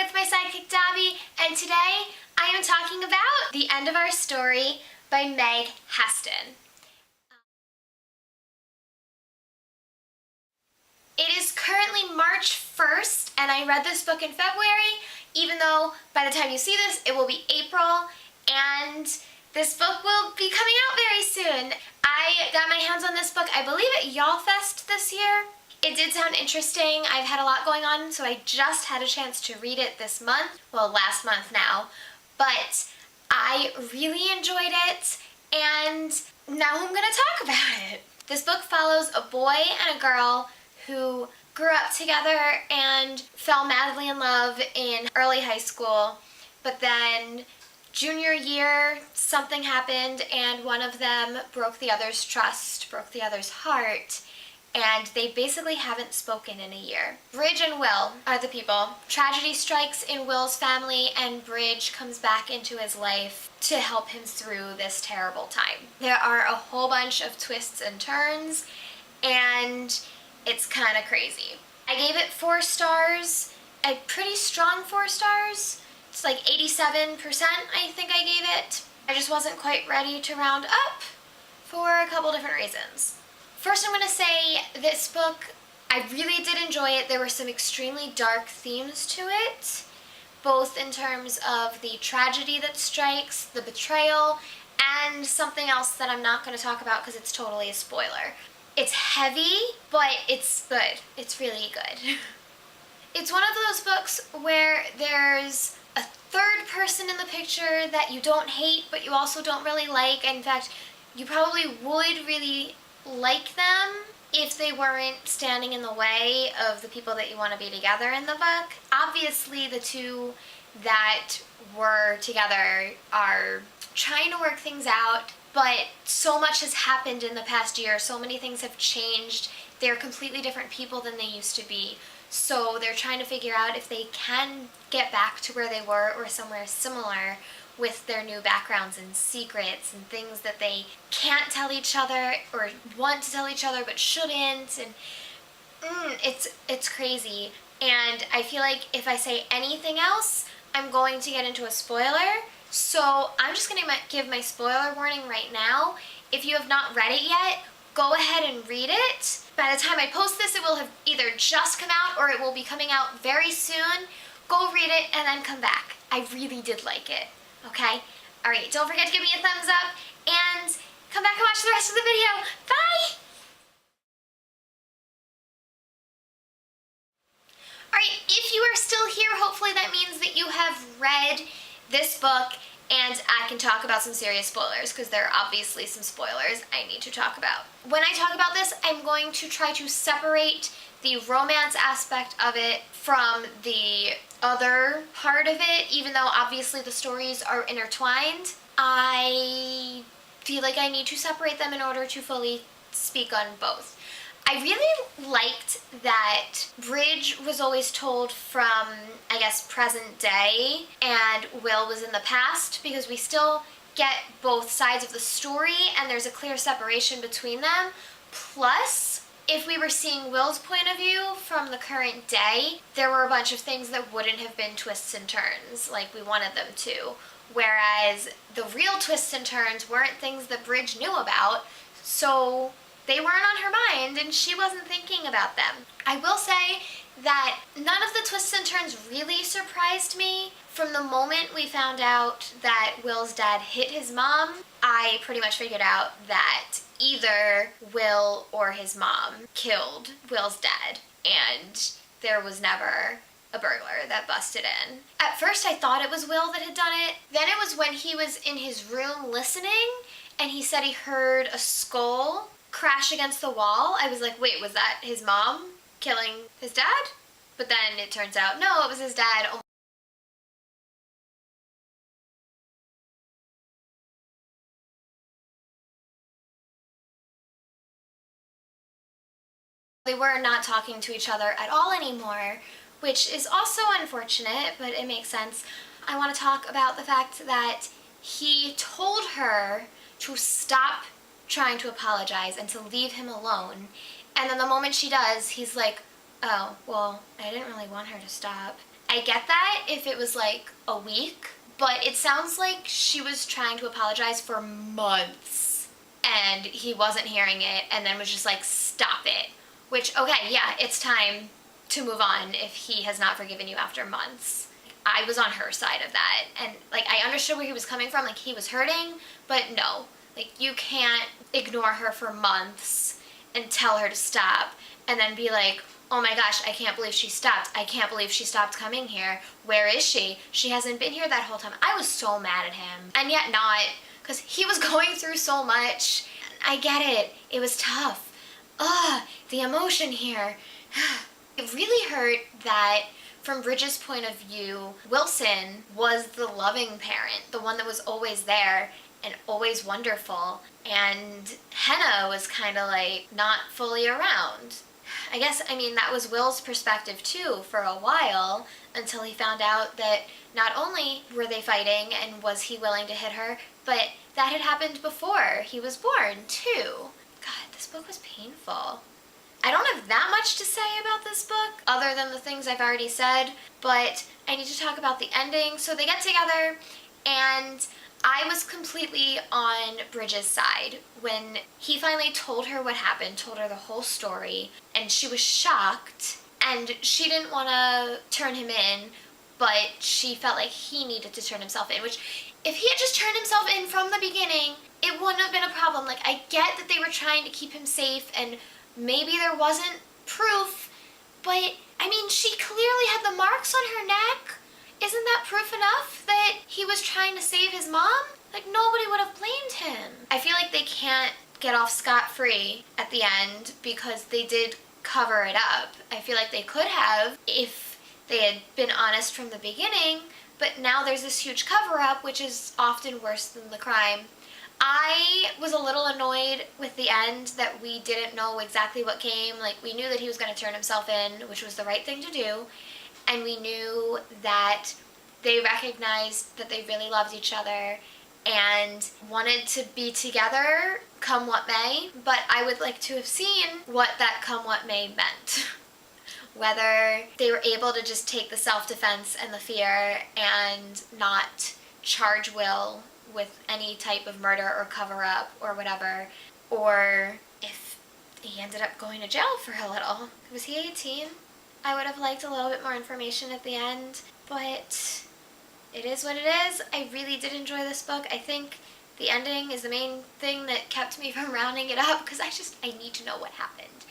with my sidekick Davi, and today I am talking about The End of Our Story by Meg Heston. It is currently March 1st, and I read this book in February, even though by the time you see this, it will be April, and this book will be coming out very soon. I got my hands on this book, I believe, at YALLFest this year. It did sound interesting. I've had a lot going on, so I just had a chance to read it this month. Well, last month now. But I really enjoyed it, and now I'm going to talk about it. This book follows a boy and a girl who grew up together and fell madly in love in early high school, but then junior year something happened and one of them broke the other's trust, broke the other's heart, and they basically haven't spoken in a year. Bridge and Will are the people. Tragedy strikes in Will's family and Bridge comes back into his life to help him through this terrible time. There are a whole bunch of twists and turns, and it's kind of crazy. I gave it 4 stars, a pretty strong 4 stars. It's like 87%, I think I gave it. I just wasn't quite ready to round up for a couple different reasons. First, I'm going to say this book, I really did enjoy it. There were some extremely dark themes to it, both in terms of the tragedy that strikes, the betrayal, and something else that I'm not going to talk about because it's totally a spoiler. It's heavy, but it's good. It's really good. It's one of those books where there's a third person in the picture that you don't hate, but you also don't really like. In fact, you probably would really like them if they weren't standing in the way of the people that you want to be together in the book. Obviously, the two that were together are trying to work things out, but so much has happened in the past year. So many things have changed. They're completely different people than they used to be. So they're trying to figure out if they can get back to where they were or somewhere similar with their new backgrounds and secrets and things that they can't tell each other or want to tell each other but shouldn't. And it's crazy. And I feel like if I say anything else, I'm going to get into a spoiler. So I'm just going to give my spoiler warning right now. If you have not read it yet, go ahead and read it. By the time I post this, it will have either just come out or it will be coming out very soon. Go read it and then come back. I really did like it. Okay? Alright, don't forget to give me a thumbs up and come back and watch the rest of the video. Bye! Alright, if you are still here, hopefully that means that you have read this book and I can talk about some serious spoilers because there are obviously some spoilers I need to talk about. When I talk about this, I'm going to try to separate the romance aspect of it from the other part of it, even though obviously the stories are intertwined. I feel like I need to separate them in order to fully speak on both. I really liked that Bridge was always told from, I guess, present day, and Will was in the past, because we still get both sides of the story, and there's a clear separation between them. Plus, if we were seeing Will's point of view from the current day, there were a bunch of things that wouldn't have been twists and turns like we wanted them to. Whereas the real twists and turns weren't things that Bridge knew about, so they weren't on her mind and she wasn't thinking about them. I will say that none of the twists and turns really surprised me. From the moment we found out that Will's dad hit his mom, I pretty much figured out that either Will or his mom killed Will's dad, and there was never a burglar that busted in. At first I thought it was Will that had done it. Then it was when he was in his room listening and he said he heard a skull crash against the wall. I was like, wait, was that his mom killing his dad? But then it turns out, no, it was his dad. They were not talking to each other at all anymore, which is also unfortunate, but it makes sense. I want to talk about the fact that he told her to stop trying to apologize and to leave him alone. And then the moment she does, he's like, oh, well, I didn't really want her to stop. I get that if it was like a week, but it sounds like she was trying to apologize for months and he wasn't hearing it and then was just like, stop it. Which, okay, yeah, it's time to move on if he has not forgiven you after months. I was on her side of that, and like I understood where he was coming from, like he was hurting, but no, like you can't ignore her for months and tell her to stop and then be like, oh my gosh, I can't believe she stopped. I can't believe she stopped coming here. Where is she? She hasn't been here that whole time. I was so mad at him, and yet not, because he was going through so much. I get it. It was tough. Ugh, the emotion here. It really hurt that from Bridget's point of view, Wilson was the loving parent, the one that was always there and always wonderful, and Henna was kind of like not fully around. I guess, I mean, that was Will's perspective too for a while, until he found out that not only were they fighting and was he willing to hit her, but that had happened before he was born too. God, this book was painful. I don't have that much to say about this book other than the things I've already said, but I need to talk about the ending. So they get together, and I was completely on Bridget's side when he finally told her what happened, told her the whole story, and she was shocked, and she didn't want to turn him in, but she felt like he needed to turn himself in, which if he had just turned himself in from the beginning, it wouldn't have been a problem. Like, I get that they were trying to keep him safe and maybe there wasn't proof, but I mean, she clearly had the marks on her neck. Isn't that proof enough that he was trying to save his mom? Like, nobody would have blamed him. I feel like they can't get off scot-free at the end because they did cover it up. I feel like they could have if they had been honest from the beginning, but now there's this huge cover-up, which is often worse than the crime. I was a little annoyed with the end that we didn't know exactly what came. Like, we knew that he was going to turn himself in, which was the right thing to do, and we knew that they recognized that they really loved each other and wanted to be together come what may, but I would like to have seen what that come what may meant. Whether they were able to just take the self-defense and the fear and not charge Will with any type of murder or cover-up or whatever, or if he ended up going to jail for a little. Was he 18? I would have liked a little bit more information at the end, but it is what it is. I really did enjoy this book. I think the ending is the main thing that kept me from rounding it up, because I need to know what happened.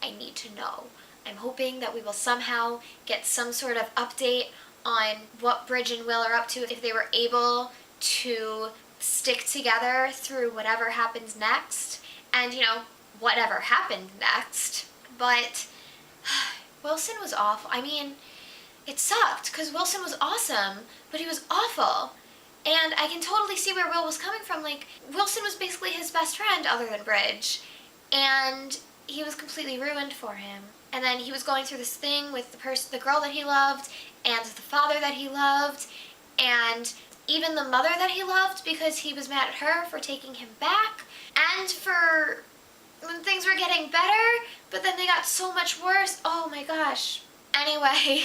I need to know. I'm hoping that we will somehow get some sort of update on what Bridge and Will are up to, if they were able to stick together through whatever happens next, and, you know, whatever happened next. But Wilson was awful. I mean, it sucked, because Wilson was awesome, but he was awful. And I can totally see where Will was coming from. Like, Wilson was basically his best friend other than Bridge, and he was completely ruined for him. And then he was going through this thing with the girl that he loved, and the father that he loved, and even the mother that he loved, because he was mad at her for taking him back, and for when things were getting better, but then they got so much worse. Oh my gosh. Anyway,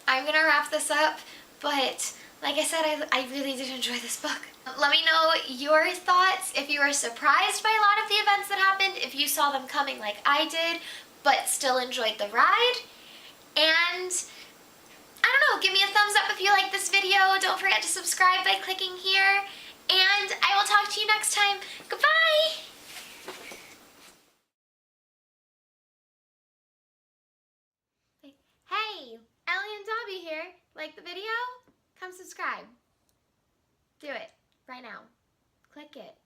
I'm gonna wrap this up, but like I said, I really did enjoy this book. Let me know your thoughts, if you were surprised by a lot of the events that happened, if you saw them coming like I did, but still enjoyed the ride. And I don't know, give me a thumbs up if you like this video. Don't forget to subscribe by clicking here. And I will talk to you next time. Goodbye! Hey, Ellie and Dobby here. Like the video? Come subscribe. Do it right now. Click it.